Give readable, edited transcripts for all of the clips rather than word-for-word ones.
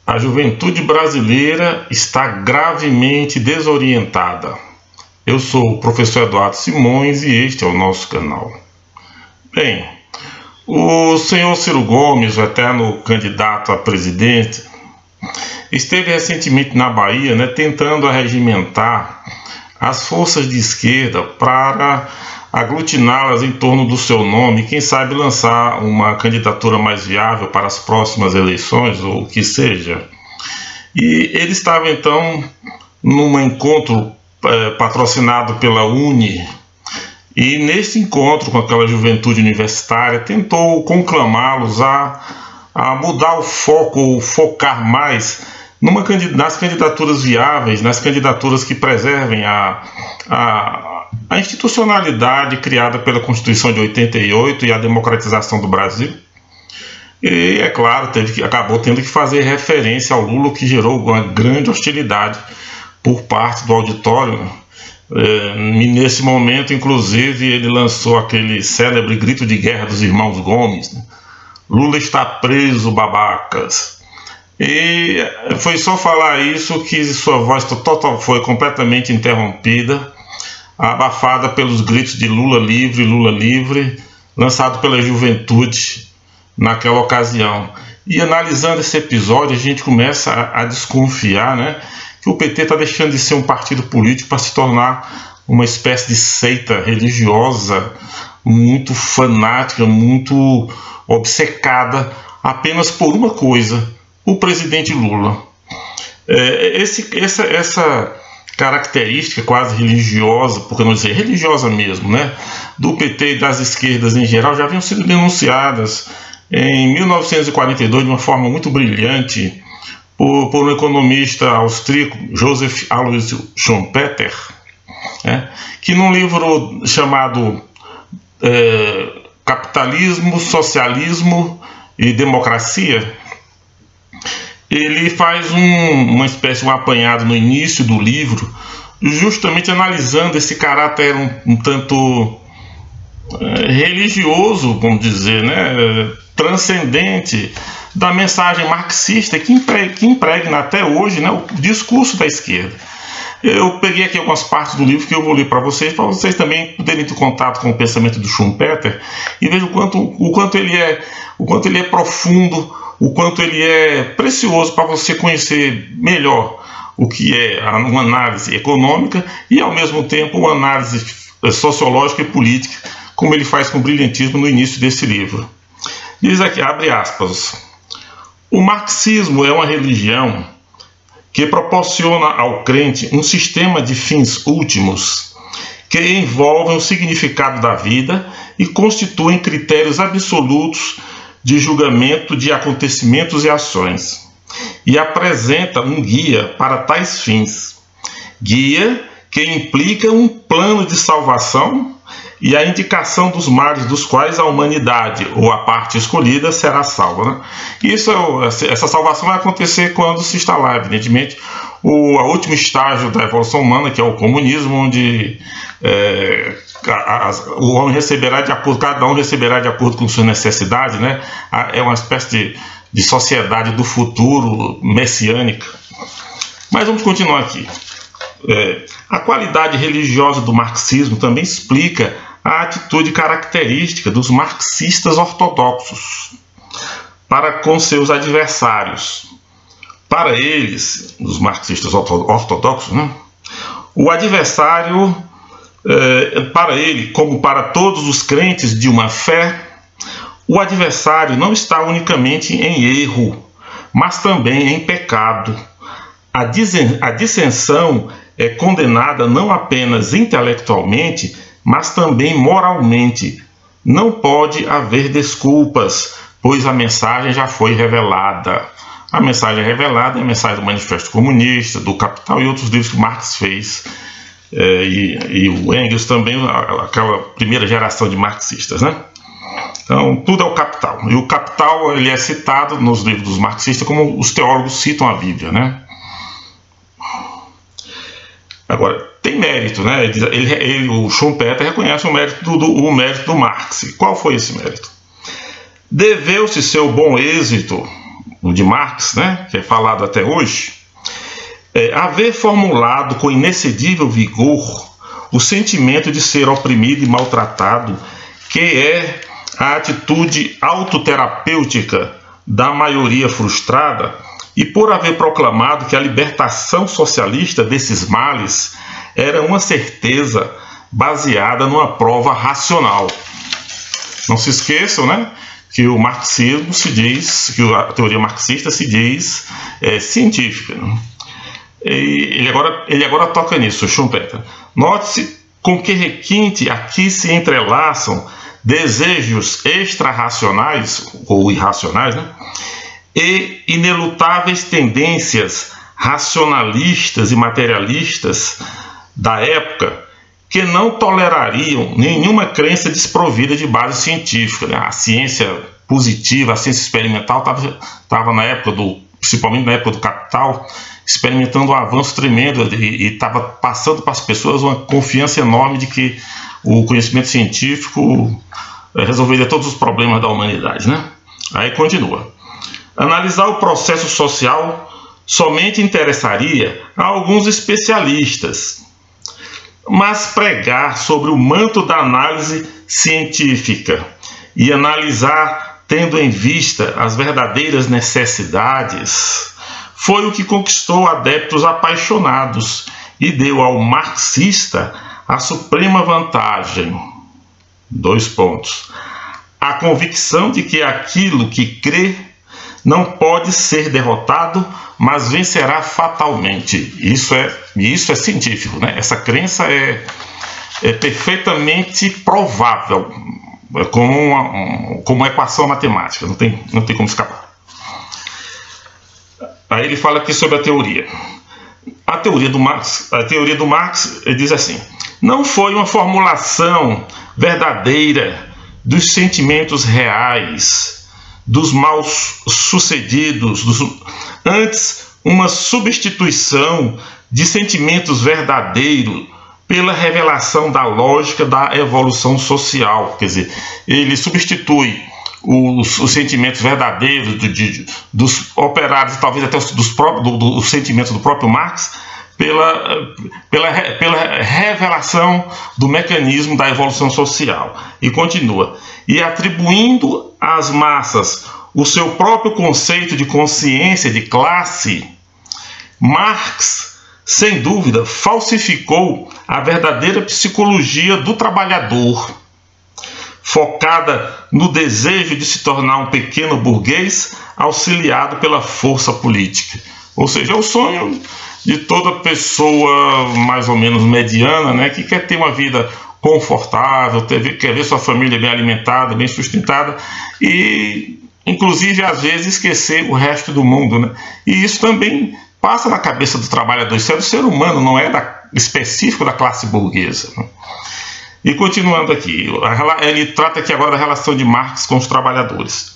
A juventude brasileira está gravemente desorientada. Eu sou o professor Eduardo Simões e este é o nosso canal. Bem, o senhor Ciro Gomes, o eterno candidato a presidente, esteve recentemente na Bahia, tentando arregimentar as forças de esquerda para aglutiná-las em torno do seu nome, quem sabe lançar uma candidatura mais viável para as próximas eleições, ou o que seja. E ele estava então num encontro patrocinado pela UNE, e nesse encontro com aquela juventude universitária tentou conclamá-los a mudar o foco, ou focar mais nas candidaturas viáveis, nas candidaturas que preservem a institucionalidade criada pela Constituição de 88 e a democratização do Brasil. E, é claro, acabou tendo que fazer referência ao Lula, o que gerou uma grande hostilidade por parte do auditório. E nesse momento, inclusive, ele lançou aquele célebre grito de guerra dos irmãos Gomes: Lula está preso, babacas. E foi só falar isso que sua voz foi completamente interrompida, abafada pelos gritos de Lula livre, lançado pela juventude naquela ocasião. E analisando esse episódio, a gente começa a desconfiar, que o PT está deixando de ser um partido político para se tornar uma espécie de seita religiosa muito fanática, muito obcecada apenas por uma coisa: o presidente Lula. Essa característica quase religiosa, por que não dizer religiosa mesmo, do PT e das esquerdas em geral, já haviam sido denunciadas em 1942 de uma forma muito brilhante por um economista austríaco, Joseph Alois Schumpeter, que num livro chamado Capitalismo, Socialismo e Democracia, ele faz uma espécie de um apanhado no início do livro, justamente analisando esse caráter um tanto religioso, vamos dizer, transcendente da mensagem marxista que impregna até hoje o discurso da esquerda. Eu peguei aqui algumas partes do livro que eu vou ler para vocês também poderem ter contato com o pensamento do Schumpeter e vejam o quanto ele é profundo, o quanto ele é precioso para você conhecer melhor o que é uma análise econômica e, ao mesmo tempo, uma análise sociológica e política, como ele faz com brilhantismo no início desse livro. Diz aqui, abre aspas: o marxismo é uma religião que proporciona ao crente um sistema de fins últimos que envolvem o significado da vida e constituem critérios absolutos de julgamento de acontecimentos e ações, e apresenta um guia para tais fins, guia que implica um plano de salvação e a indicação dos males dos quais a humanidade ou a parte escolhida será salva. Essa salvação vai acontecer quando se instalar, evidentemente, o último estágio da evolução humana, que é o comunismo, onde o homem receberá de acordo, cada um receberá de acordo com suas necessidades, É uma espécie de sociedade do futuro messiânica. Mas vamos continuar aqui. A qualidade religiosa do marxismo também explica a atitude característica dos marxistas ortodoxos para com seus adversários. Para eles, os marxistas ortodoxos, o adversário, para ele, como para todos os crentes de uma fé, o adversário não está unicamente em erro, mas também em pecado. A dissensão é condenada não apenas intelectualmente, mas também moralmente. Não pode haver desculpas, pois a mensagem já foi revelada. A mensagem revelada é a mensagem do Manifesto Comunista, do Capital e outros livros que Marx fez, e o Engels também, aquela primeira geração de marxistas, Então, tudo é o Capital. E o Capital ele é citado nos livros dos marxistas como os teólogos citam a Bíblia, Agora, tem mérito, o Schumpeter reconhece o mérito do Marx. Qual foi esse mérito? Deveu-se seu bom êxito, no de Marx, né, que é falado até hoje, haver formulado com inexcedível vigor o sentimento de ser oprimido e maltratado, que é a atitude autoterapêutica da maioria frustrada, e por haver proclamado que a libertação socialista desses males era uma certeza baseada numa prova racional. Não se esqueçam, né, que o marxismo se diz, que a teoria marxista se diz científica, né? E ele agora toca nisso, Schumpeter. Note-se com que requinte aqui se entrelaçam desejos extra-racionais, ou irracionais, né? E inelutáveis tendências racionalistas e materialistas da época, que não tolerariam nenhuma crença desprovida de base científica, né? A ciência positiva, a ciência experimental estava na época principalmente na época do Capital, experimentando um avanço tremendo e estava passando para as pessoas uma confiança enorme de que o conhecimento científico resolveria todos os problemas da humanidade, né? Aí continua. Analisar o processo social somente interessaria a alguns especialistas, mas pregar sobre o manto da análise científica e analisar tendo em vista as verdadeiras necessidades foi o que conquistou adeptos apaixonados e deu ao marxista a suprema vantagem. 2 pontos. A convicção de que aquilo que crê não pode ser derrotado, mas vencerá fatalmente. Isso é científico, né? Essa crença é perfeitamente provável, como uma equação matemática, não tem como escapar. Aí ele fala aqui sobre a teoria. A teoria do Marx diz assim: não foi uma formulação verdadeira dos sentimentos reais, dos mal-sucedidos, antes uma substituição de sentimentos verdadeiros pela revelação da lógica da evolução social. Quer dizer, ele substitui os sentimentos verdadeiros dos operários, talvez até dos sentimentos do próprio Marx, pela revelação do mecanismo da evolução social. E continua. E atribuindo às massas o seu próprio conceito de consciência de classe, Marx, sem dúvida, falsificou a verdadeira psicologia do trabalhador, focada no desejo de se tornar um pequeno burguês auxiliado pela força política. Ou seja, é o sonho de toda pessoa mais ou menos mediana, né, que quer ter uma vida confortável, quer ver sua família bem alimentada, bem sustentada e, inclusive, às vezes esquecer o resto do mundo, né? E isso também passa na cabeça do trabalhador. Isso é do ser humano, não é específico da classe burguesa, né? E continuando aqui, ele trata aqui agora da relação de Marx com os trabalhadores.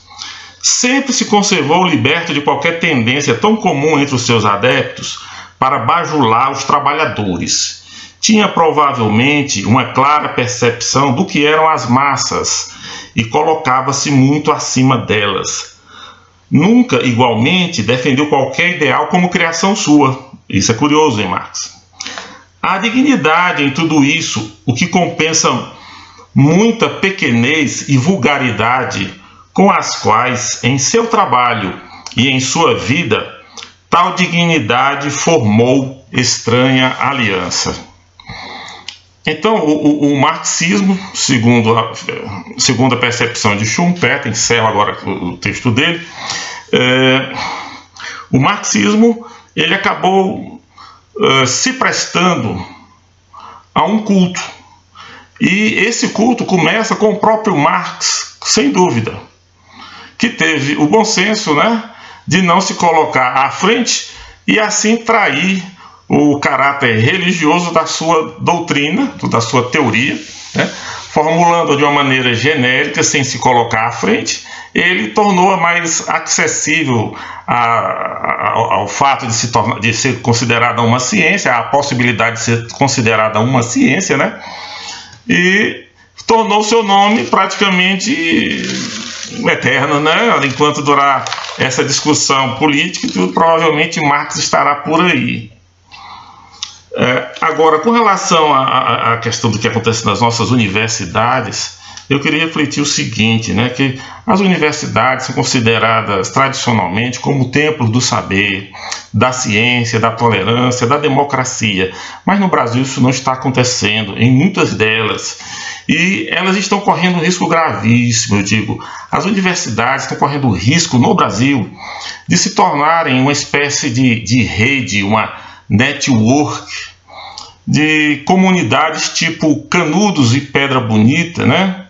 Sempre se conservou liberto de qualquer tendência tão comum entre os seus adeptos para bajular os trabalhadores. Tinha provavelmente uma clara percepção do que eram as massas e colocava-se muito acima delas. Nunca, igualmente, defendeu qualquer ideal como criação sua. Isso é curioso em Marx. Há dignidade em tudo isso, o que compensa muita pequenez e vulgaridade com as quais, em seu trabalho e em sua vida, tal dignidade formou estranha aliança. Então, o marxismo, segundo a percepção de Schumpeter, encerro agora o texto dele, o marxismo ele acabou se prestando a um culto. E esse culto começa com o próprio Marx, sem dúvida, que teve o bom senso, né, de não se colocar à frente e assim trair o caráter religioso da sua doutrina, da sua teoria, né, formulando de uma maneira genérica, sem se colocar à frente. Ele tornou-a mais acessível ao fato de ser considerada uma ciência, à possibilidade de ser considerada uma ciência, né? E tornou seu nome praticamente eterno, né? Enquanto durar essa discussão política e tudo, provavelmente Marx estará por aí. Agora, com relação à questão do que acontece nas nossas universidades, eu queria refletir o seguinte, né, que as universidades são consideradas tradicionalmente como templos do saber, da ciência, da tolerância, da democracia, mas no Brasil isso não está acontecendo em muitas delas, e elas estão correndo um risco gravíssimo. Eu digo, as universidades estão correndo o risco no Brasil de se tornarem uma espécie de rede, uma network de comunidades tipo Canudos e Pedra Bonita, né?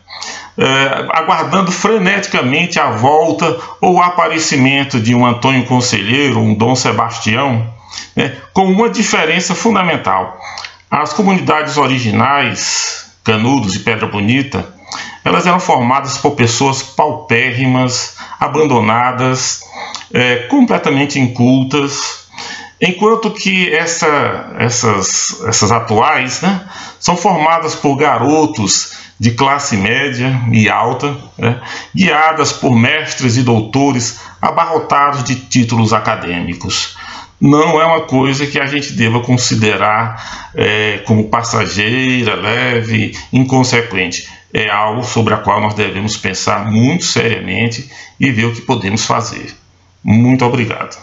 Aguardando freneticamente a volta ou o aparecimento de um Antônio Conselheiro, um Dom Sebastião, né? Com uma diferença fundamental. As comunidades originais, Canudos e Pedra Bonita, elas eram formadas por pessoas paupérrimas, abandonadas, completamente incultas, enquanto que essas atuais, né, são formadas por garotos de classe média e alta, né, guiadas por mestres e doutores abarrotados de títulos acadêmicos. Não é uma coisa que a gente deva considerar como passageira, leve, inconsequente. É algo sobre a qual nós devemos pensar muito seriamente e ver o que podemos fazer. Muito obrigado.